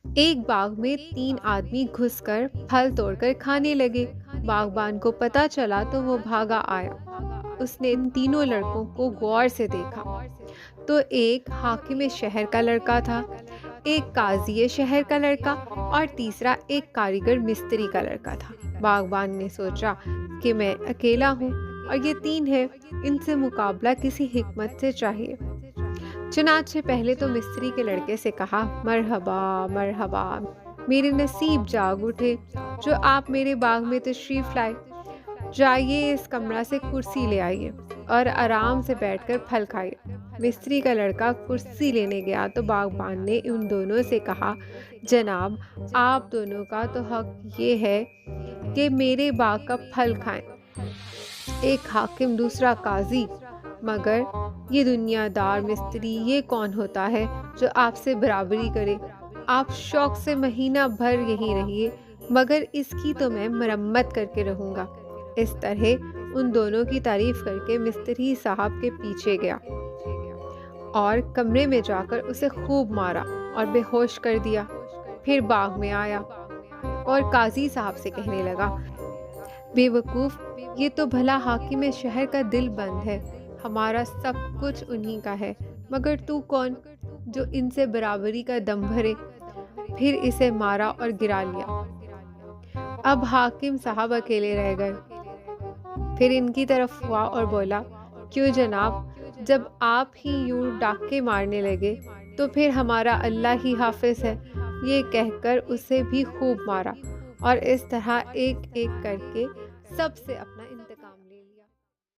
ایک باغ میں 3 آدمی گھس کر پھل توڑ کر کھانے لگے۔ باغبان کو پتہ چلا تو وہ بھاگا آیا۔ اس نے تینوں لڑکوں کو غور سے دیکھا تو ایک حاکم شہر کا لڑکا تھا، ایک قاضی شہر کا لڑکا اور تیسرا ایک کاریگر مستری کا لڑکا تھا۔ باغبان نے سوچا کہ میں اکیلا ہوں اور یہ 3 ہے، ان سے مقابلہ کسی حکمت سے چاہیے۔ چنانچہ پہلے تو مستری کے لڑکے سے کہا، مرحبا مرحبا، میرے نصیب جاگ اٹھے جو آپ میرے باغ میں تشریف لائے۔ جائیے اس کمرہ سے کرسی لے آئیے اور آرام سے بیٹھ کر پھل کھائیے۔ مستری کا لڑکا کرسی لینے گیا تو باغبان نے ان دونوں سے کہا، جناب آپ دونوں کا تو حق یہ ہے کہ میرے باغ کا پھل کھائیں، ایک حاکم دوسرا قاضی، مگر یہ دنیا دار مستری یہ کون ہوتا ہے جو آپ سے برابری کرے؟ آپ شوق سے مہینہ بھر یہیں رہیے، مگر اس کی تو میں مرمت کر کے رہوں گا۔ اس طرح ان دونوں کی تعریف کر کے مستری صاحب کے پیچھے گیا اور کمرے میں جا کر اسے خوب مارا اور بے ہوش کر دیا۔ پھر باغ میں آیا اور قاضی صاحب سے کہنے لگا، بے وقوف، یہ تو بھلا حاکم شہر کا دل بند ہے، ہمارا سب کچھ انہی کا ہے، مگر تو کون جو ان سے برابری کا دم بھرے؟ پھر اسے مارا اور گرا لیا۔ اب حاکم صاحب اکیلے رہ گئے۔ پھر ان کی طرف ہوا اور بولا، کیوں جناب، جب آپ ہی یوں ڈاکے مارنے لگے تو پھر ہمارا اللہ ہی حافظ ہے۔ یہ کہہ کر اسے بھی خوب مارا اور اس طرح ایک ایک کر کے سب سے اپنا